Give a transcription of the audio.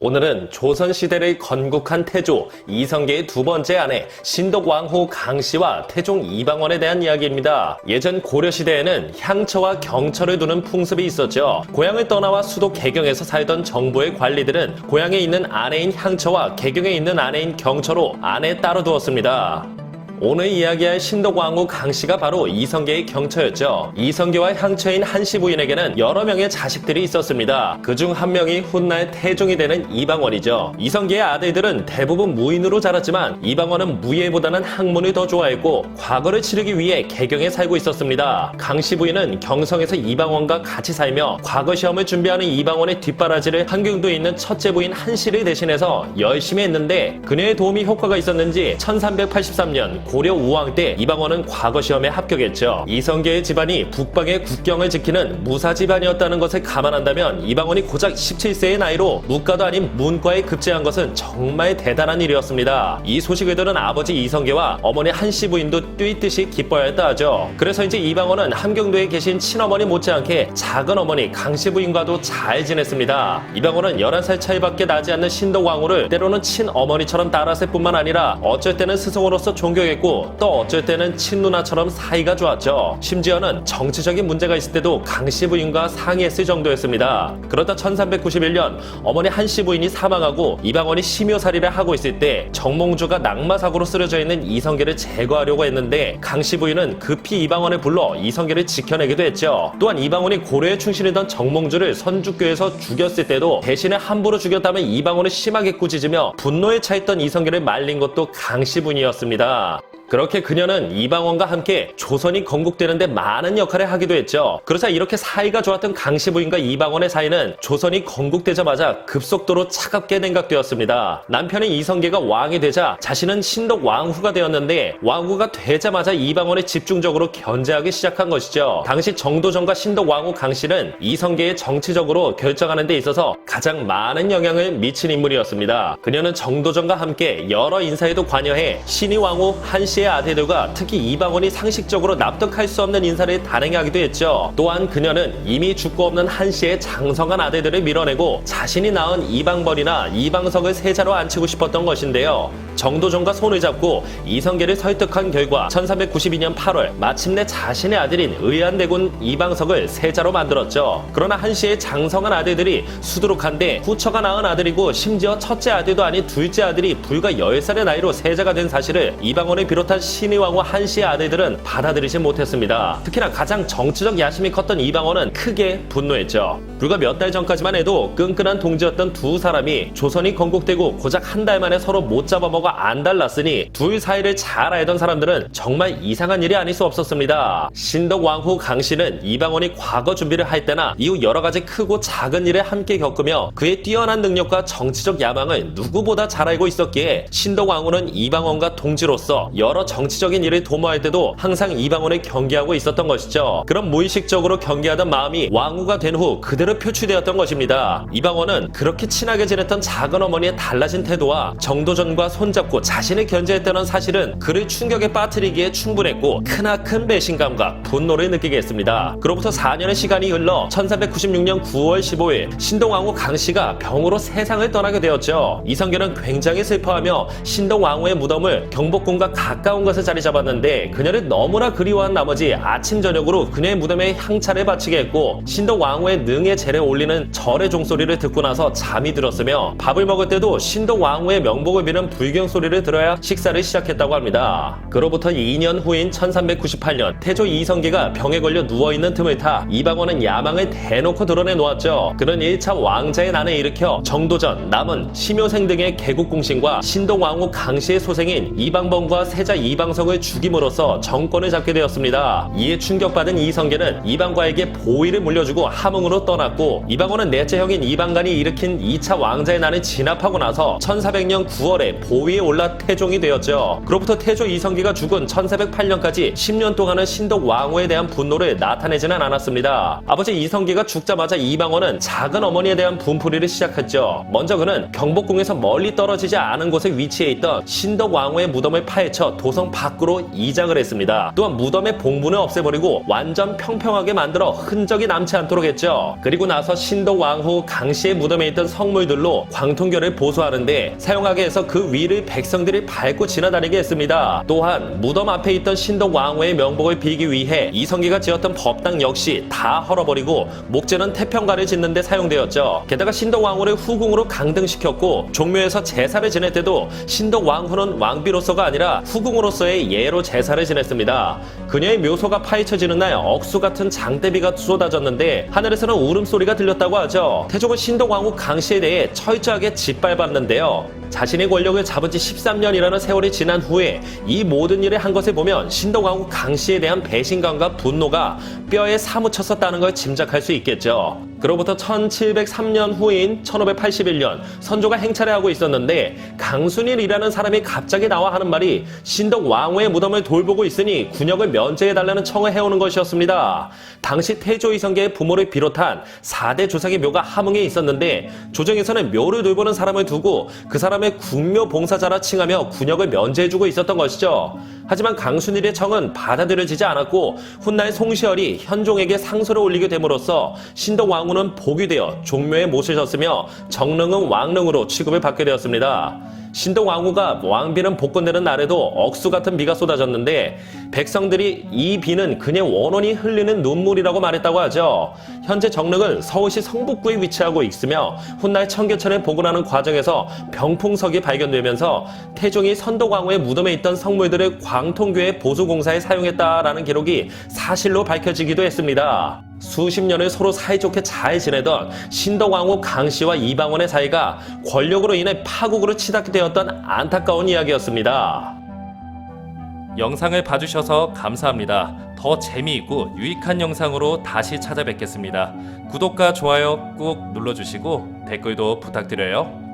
오늘은 조선시대를 건국한 태조 이성계의 두 번째 아내 신덕왕후 강씨와 태종 이방원에 대한 이야기입니다. 예전 고려시대에는 향처와 경처를 두는 풍습이 있었죠. 고향을 떠나와 수도 개경에서 살던 정부의 관리들은 고향에 있는 아내인 향처와 개경에 있는 아내인 경처로 아내 따로 두었습니다. 오늘 이야기할 신덕왕후 강씨가 바로 이성계의 경처였죠. 이성계와 향처인 한씨 부인에게는 여러 명의 자식들이 있었습니다. 그중 한 명이 훗날 태종이 되는 이방원이죠. 이성계의 아들들은 대부분 무인으로 자랐지만 이방원은 무예보다는 학문을 더 좋아했고 과거를 치르기 위해 개경에 살고 있었습니다. 강씨 부인은 경성에서 이방원과 같이 살며 과거 시험을 준비하는 이방원의 뒷바라지를 한경도에 있는 첫째 부인 한씨를 대신해서 열심히 했는데 그녀의 도움이 효과가 있었는지 1383년 고려 우왕 때 이방원은 과거 시험에 합격했죠. 이성계의 집안이 북방의 국경을 지키는 무사 집안이었다는 것을 감안한다면 이방원이 고작 17세의 나이로 문과도 아닌 문과에 급제한 것은 정말 대단한 일이었습니다. 이 소식을 들은 아버지 이성계와 어머니 한씨 부인도 뛰듯이 기뻐했다 하죠. 그래서인지 이방원은 함경도에 계신 친어머니 못지않게 작은 어머니 강씨 부인과도 잘 지냈습니다. 이방원은 11살 차이밖에 나지 않는 신덕왕후를 때로는 친어머니처럼 따랐을 뿐만 아니라 어쩔 때는 스승으로서 존경했고 또 어쩔 때는 친누나처럼 사이가 좋았죠. 심지어는 정치적인 문제가 있을 때도 강씨 부인과 상의했을 정도였습니다. 그러다 1391년 어머니 한씨 부인이 사망하고 이방원이 심요살이를 하고 있을 때 정몽주가 낙마사고로 쓰러져 있는 이성계를 제거하려고 했는데 강씨 부인은 급히 이방원을 불러 이성계를 지켜내기도 했죠. 또한 이방원이 고려에 충실했던 정몽주를 선주교에서 죽였을 때도 대신에 함부로 죽였다며 이방원을 심하게 꾸짖으며 분노에 차있던 이성계를 말린 것도 강씨 부인이었습니다. 그렇게 그녀는 이방원과 함께 조선이 건국되는데 많은 역할을 하기도 했죠. 그러자 이렇게 사이가 좋았던 강씨 부인과 이방원의 사이는 조선이 건국되자마자 급속도로 차갑게 냉각되었습니다. 남편인 이성계가 왕이 되자 자신은 신덕왕후가 되었는데 왕후가 되자마자 이방원을 집중적으로 견제하기 시작한 것이죠. 당시 정도전과 신덕왕후 강씨는 이성계의 정치적으로 결정하는 데 있어서 가장 많은 영향을 미친 인물이었습니다. 그녀는 정도전과 함께 여러 인사에도 관여해 신의왕후 한씨 의 아들들과 특히 이방원이 상식적으로 납득할 수 없는 인사를 단행하기도 했죠. 또한 그녀는 이미 죽고 없는 한씨의 장성한 아들들을 밀어내고 자신이 낳은 이방벌이나 이방석을 세자로 앉히고 싶었던 것인데요. 정도전과 손을 잡고 이성계를 설득한 결과 1392년 8월 마침내 자신의 아들인 의안대군 이방석을 세자로 만들었죠. 그러나 한씨의 장성한 아들들이 수두룩한데 후처가 낳은 아들이고 심지어 첫째 아들도 아닌 둘째 아들이 불과 10살의 나이로 세자가 된 사실을 이방원을 비롯한 신의왕후 한씨의 아들들은 받아들이지 못했습니다. 특히나 가장 정치적 야심이 컸던 이방원은 크게 분노했죠. 불과 몇 달 전까지만 해도 끈끈한 동지였던 두 사람이 조선이 건국되고 고작 한 달 만에 서로 못 잡아먹어 안달났으니 둘 사이를 잘 알던 사람들은 정말 이상한 일이 아닐 수 없었습니다. 신덕왕후 강씨는 이방원이 과거 준비를 할 때나 이후 여러 가지 크고 작은 일을 함께 겪으며 그의 뛰어난 능력과 정치적 야망을 누구보다 잘 알고 있었기에 신덕왕후는 이방원과 동지로서 여러 정치적인 일을 도모할 때도 항상 이방원을 경계하고 있었던 것이죠. 그런 무의식적으로 경계하던 마음이 왕후가 된 후 그대로 표출되었던 것입니다. 이방원은 그렇게 친하게 지냈던 작은 어머니의 달라진 태도와 정도전과 손잡고 자신을 견제했다는 사실은 그를 충격에 빠뜨리기에 충분했고 크나큰 배신감과 분노를 느끼게 했습니다. 그로부터 4년의 시간이 흘러 1396년 9월 15일 신덕왕후 강씨가 병으로 세상을 떠나게 되었죠. 이성계는 굉장히 슬퍼하며 신덕왕후의 무덤을 경복궁과 가까운 곳에 자리 잡았는데 그녀를 너무나 그리워한 나머지 아침 저녁으로 그녀의 무덤에 향차를 바치게 했고 신덕왕후의 능에 재를 올리는 절의 종소리를 듣고 나서 잠이 들었으며 밥을 먹을 때도 신덕왕후의 명복을 비는 불경 소리를 들어야 식사를 시작했다고 합니다. 그로부터 2년 후인 1398년 태조 이성계가 병에 걸려 누워있는 틈을 타 이방원은 야망을 대놓고 드러내놓았죠. 그는 1차 왕자의 난을 일으켜 정도전, 남은, 심효생 등의 개국공신과 신덕왕후 강씨의 소생인 이방범과 세자 이방석을 죽임으로써 정권을 잡게 되었습니다. 이에 충격받은 이성계는 이방과에게 보위를 물려주고 함흥으로 떠났고 이방원은 넷째 형인 이방간이 일으킨 2차 왕자의 난을 진압하고 나서 1400년 9월에 보위에 올라 태종이 되었죠. 그로부터 태조 이성계가 죽은 1408년까지 10년 동안은 신덕왕후에 대한 분노를 나타내지는 않았습니다. 아버지 이성계가 죽자마자 이방원은 작은 어머니에 대한 분풀이를 시작했죠. 먼저 그는 경복궁에서 멀리 떨어지지 않은 곳에 위치해 있던 신덕왕후의 무덤을 파헤쳐 도성 밖으로 이장을 했습니다. 또한 무덤의 봉분을 없애버리고 완전 평평하게 만들어 흔적이 남지 않도록 했죠. 그리고 나서 신덕 왕후 강씨의 무덤에 있던 성물들로 광통교를 보수하는데 사용하게 해서 그 위를 백성들이 밟고 지나다니게 했습니다. 또한 무덤 앞에 있던 신덕 왕후의 명복을 빌기 위해 이성계가 지었던 법당 역시 다 헐어버리고 목재는 태평가를 짓는 데 사용되었죠. 게다가 신덕 왕후를 후궁으로 강등시켰고 종묘에서 제사를 지낼 때도 신덕 왕후는 왕비로서가 아니라 후궁으로서의 예로 제사를 지냈습니다. 그녀의 묘소가 파헤쳐지는 날 억수 같은 장대비가 쏟아졌는데 하늘에서는 울음소리가 들렸다고 하죠. 태종은 신덕 왕후 강씨에 대해 철저하게 짓밟았는데요. 자신의 권력을 잡은 지 13년이라는 세월이 지난 후에 이 모든 일을 한 것을 보면 신덕 왕후 강씨에 대한 배신감과 분노가 뼈에 사무쳤었다는 걸 짐작할 수 있겠죠. 그로부터 1703년 후인 1581년 선조가 행차를 하고 있었는데 강순일이라는 사람이 갑자기 나와 하는 말이 신덕 왕후의 무덤을 돌보고 있으니 군역을 면제해달라는 청을 해오는 것이었습니다. 당시 태조 이성계의 부모를 비롯한 4대 조상의 묘가 함흥에 있었는데 조정에서는 묘를 돌보는 사람을 두고 그 사람의 궁묘 봉사자라 칭하며 군역을 면제해주고 있었던 것이죠. 하지만 강순일의 청은 받아들여지지 않았고 훗날 송시열이 현종에게 상소를 올리게 됨으로써 신덕 왕후는 복이 되어 종묘에 모시셨으며 정릉은 왕릉으로 취급을 받게 되었습니다. 신덕 왕후가 왕비는 복권되는 날에도 억수 같은 비가 쏟아졌는데 백성들이 이 비는 그녀의 원혼이 흘리는 눈물이라고 말했다고 하죠. 현재 정릉은 서울시 성북구에 위치하고 있으며 훗날 청계천을 복원하는 과정에서 병풍석이 발견되면서 태종이 선덕 왕후의 무덤에 있던 성물들을 광통교의 보수공사에 사용했다라는 기록이 사실로 밝혀지기도 했습니다. 수십 년을 서로 사이좋게 잘 지내던 신덕 왕후 강씨와 이방원의 사이가 권력으로 인해 파국으로 치닫되었던 안타까운 이야기였습니다. 영상을 봐주셔서 감사합니다. 더 재미있고 유익한 영상으로 다시 찾아뵙겠습니다. 구독과 좋아요 꾹 눌러주시고 댓글도 부탁드려요.